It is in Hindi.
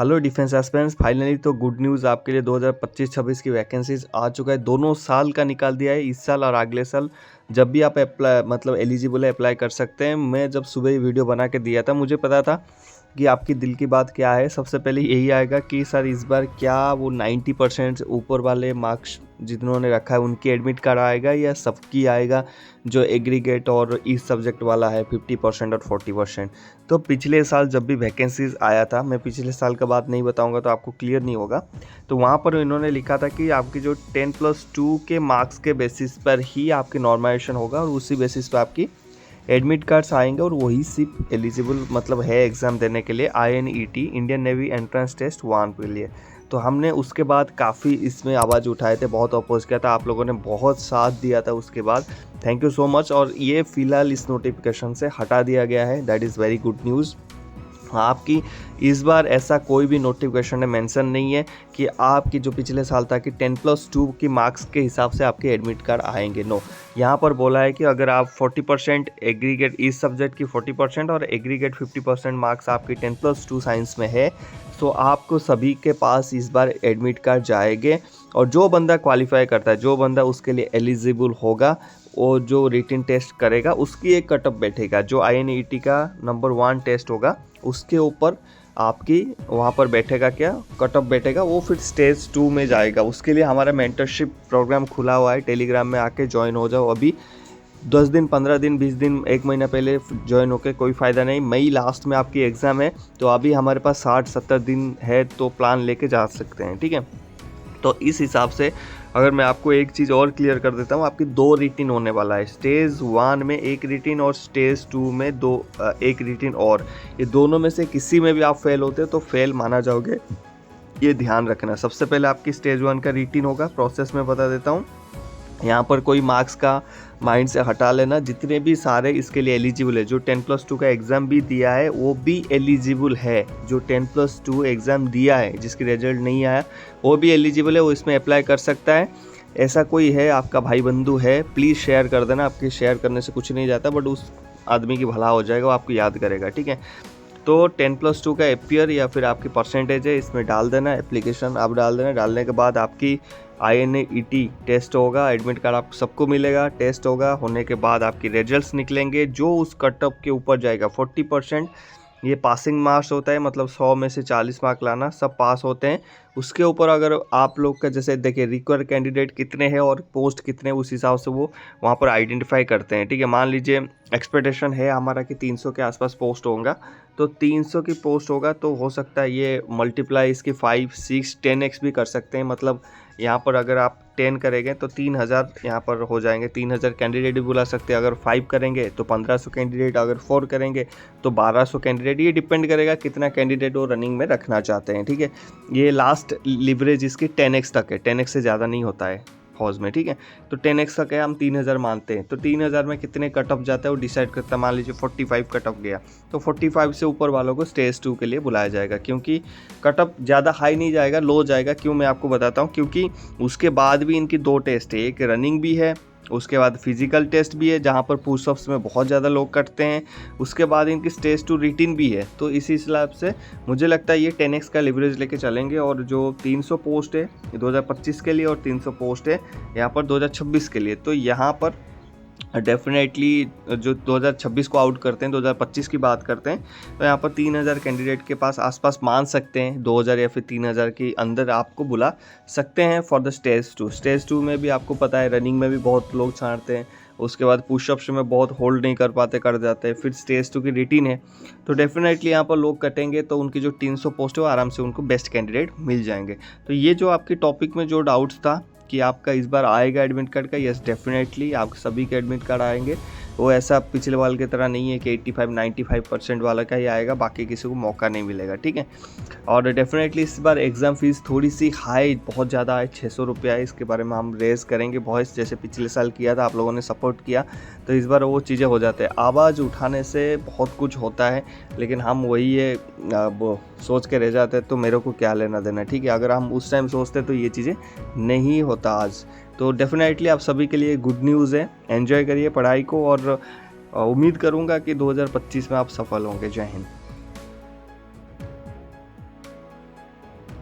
हेलो डिफेंस एस्पिरेंट्स, फाइनली तो गुड न्यूज़ आपके लिए 2025-26 की वैकेंसीज आ चुका है। दोनों साल का निकाल दिया है, इस साल और अगले साल। जब भी आप अप्लाई मतलब एलिजिबल है अप्लाई कर सकते हैं। मैं जब सुबह ही वीडियो बना के दिया था, मुझे पता था कि आपकी दिल की बात क्या है। सबसे पहले यही आएगा कि सर इस बार क्या वो 90% ऊपर वाले मार्क्स जिन्होंने रखा है उनकी एडमिट कार्ड आएगा या सबकी आएगा, जो एग्रीगेट और इस सब्जेक्ट वाला है 50% और 40%। तो पिछले साल जब भी वैकेंसीज आया था, मैं पिछले साल का बात नहीं बताऊंगा तो आपको क्लियर नहीं होगा, तो वहाँ पर इन्होंने लिखा था कि आपकी जो 10+2 के मार्क्स के बेसिस पर ही आपकी नॉर्मलाइजेशन होगा और उसी बेसिस पर आपकी एडमिट कार्ड्स आएंगे और वही सिर्फ एलिजिबल मतलब है एग्ज़ाम देने के लिए INET Indian Navy entrance test 1 के लिए। तो हमने उसके बाद काफ़ी इसमें आवाज़ उठाए थे, बहुत अपोज किया था, आप लोगों ने बहुत साथ दिया था उसके बाद, थैंक यू सो मच। और ये फ़िलहाल इस नोटिफिकेशन से हटा दिया गया है, that is very good news. आपकी इस बार ऐसा कोई भी नोटिफिकेशन में मेंशन नहीं है कि आपकी जो पिछले साल था कि 10+2 की मार्क्स के हिसाब से आपके एडमिट कार्ड आएंगे। नो, यहाँ पर बोला है कि अगर आप 40% एग्रीगेट इस सब्जेक्ट की 40% और एग्रीगेट 50% मार्क्स आपकी 10+2 साइंस में है, तो आपको सभी के पास इस बार एडमिट कार्ड जाएंगे। और जो बंदा क्वालिफाई करता है, जो बंदा उसके लिए एलिजिबल होगा, वो जो रिटन टेस्ट करेगा उसकी एक कटअप बैठेगा, जो INET का नंबर 1 टेस्ट होगा उसके ऊपर आपकी वहाँ पर बैठेगा, क्या कटअप बैठेगा, वो फिर स्टेज 2 में जाएगा। उसके लिए हमारा मेंटरशिप प्रोग्राम खुला हुआ है, टेलीग्राम में आके ज्वाइन हो जाओ। अभी 10 दिन 15 दिन 20 दिन 1 महीना पहले ज्वाइन होकर कोई फ़ायदा नहीं। मई लास्ट में आपकी एग्ज़ाम है, तो अभी हमारे पास 60-70 दिन है, तो प्लान लेके जा सकते हैं, ठीक है। तो इस हिसाब से अगर मैं आपको एक चीज़ और क्लियर कर देता हूँ, आपकी 2 रिटिन होने वाला है। स्टेज 1 में 1 रिटिन और स्टेज 2 में 1 रिटिन, और ये दोनों में से किसी में भी आप फेल होते तो फेल माना जाओगे, ये ध्यान रखना। सबसे पहले आपकी स्टेज 1 का रिटिन होगा, प्रोसेस में बता देता हूँ। यहाँ पर कोई मार्क्स का माइंड से हटा लेना, जितने भी सारे इसके लिए एलिजिबल है, जो 10+2 का एग्ज़ाम भी दिया है वो भी एलिजिबल है। जो 10+2 एग्ज़ाम दिया है, जिसकी रिजल्ट नहीं आया, वो भी एलिजिबल है, वो इसमें अप्लाई कर सकता है। ऐसा कोई है आपका भाई बंधु है, प्लीज़ शेयर कर देना। आपके शेयर करने से कुछ नहीं जाता, बट उस आदमी की भला हो जाएगा, वो आपको याद करेगा, ठीक है। तो 10+2 का एपियर या फिर आपकी परसेंटेज है, इसमें डाल देना, एप्लीकेशन आप डाल देना। डालने के बाद आपकी INET टेस्ट होगा, एडमिट कार्ड आप सबको मिलेगा, टेस्ट होगा, होने के बाद आपकी रिजल्ट्स निकलेंगे। जो उस कटअप के ऊपर जाएगा 40%, ये पासिंग मार्क्स होता है, मतलब 100 में से 40 मार्क लाना, सब पास होते हैं। उसके ऊपर अगर आप लोग का जैसे देखिए रिक्वायर्ड कैंडिडेट कितने हैं और पोस्ट कितने, उस हिसाब से वो वहाँ पर आइडेंटिफाई करते हैं, ठीक है। मान लीजिए एक्सपेक्टेशन है हमारा कि 300 के आसपास पोस्ट होगा, तो 300 की पोस्ट होगा तो हो सकता है ये मल्टीप्लाई इसकी 5, 6, 10x भी कर सकते हैं। मतलब यहाँ पर अगर आप 10 करेंगे तो 3000 यहाँ पर हो जाएंगे, 3000 कैंडिडेट भी बुला सकते हैं। अगर 5 करेंगे तो 1500 कैंडिडेट, अगर 4 करेंगे तो 1200 कैंडिडेट। ये डिपेंड करेगा कितना कैंडिडेट वो रनिंग में रखना चाहते हैं, ठीक है। ये लास्ट लिवरेज इसकी 10x तक है, 10x से ज़्यादा नहीं होता है फौज में, ठीक है। तो 10x तक है, हम 3000 मानते हैं, तो 3000 में कितने कटअप जाता है वो डिसाइड करता है। मान लीजिए 45 कटअप गया, तो 45 से ऊपर वालों को स्टेज 2 के लिए बुलाया जाएगा, क्योंकि कटअप ज़्यादा हाई नहीं जाएगा, लो जाएगा। क्यों, मैं आपको बताता हूँ। क्योंकि उसके बाद भी इनकी 2 टेस्ट है, एक रनिंग भी है, उसके बाद फिजिकल टेस्ट भी है, जहाँ पर पुशअप्स में बहुत ज़्यादा लोग करते हैं। उसके बाद इनकी स्टेज 2 रिटिन भी है। तो इसी हिसाब से मुझे लगता है ये 10x का लिवरेज लेके चलेंगे। और जो 300 पोस्ट है 2025 के लिए और 300 पोस्ट है यहाँ पर 2026 के लिए, तो यहाँ पर डेफिनेटली जो 2026 को आउट करते हैं, 2025 की बात करते हैं, तो यहाँ पर 3000 कैंडिडेट के पास आसपास मान सकते हैं, 2000 या फिर 3000 के अंदर आपको बुला सकते हैं फॉर द स्टेज 2। स्टेज 2 में भी आपको पता है रनिंग में भी बहुत लोग छाँटते हैं, उसके बाद पुशअप्स में बहुत होल्ड नहीं कर पाते, कर जाते हैं, फिर स्टेज 2 की रिटिन है, तो डेफिनेटली यहाँ पर लोग कटेंगे, तो उनकी जो 300 पोस्ट है वो आराम से उनको बेस्ट कैंडिडेट मिल जाएंगे। तो ये जो आपकी टॉपिक में जो डाउट्स था कि आपका इस बार आएगा एडमिट कार्ड का, यस डेफिनेटली आप सभी के एडमिट कार्ड आएंगे। वो ऐसा पिछले वाल की तरह नहीं है कि 85-95% वाला का ही आएगा, बाकी किसी को मौका नहीं मिलेगा, ठीक है। और डेफिनेटली इस बार एग्ज़ाम फीस थोड़ी सी हाई, बहुत ज़्यादा है, 600 रुपया है। इसके बारे में हम रेज़ करेंगे बहुत, जैसे पिछले साल किया था, आप लोगों ने सपोर्ट किया, तो इस बार वो चीज़ें हो जाते हैं। आवाज़ उठाने से बहुत कुछ होता है, लेकिन हम वही है वो सोच के रह जाते हैं, तो मेरे को क्या लेना देना, ठीक है। अगर हम उस टाइम सोचते तो ये चीज़ें नहीं होता आज। तो डेफिनेटली आप सभी के लिए गुड न्यूज़ है, एंजॉय करिए पढ़ाई को, और उम्मीद करूँगा कि 2025 में आप सफल होंगे। जय हिंद।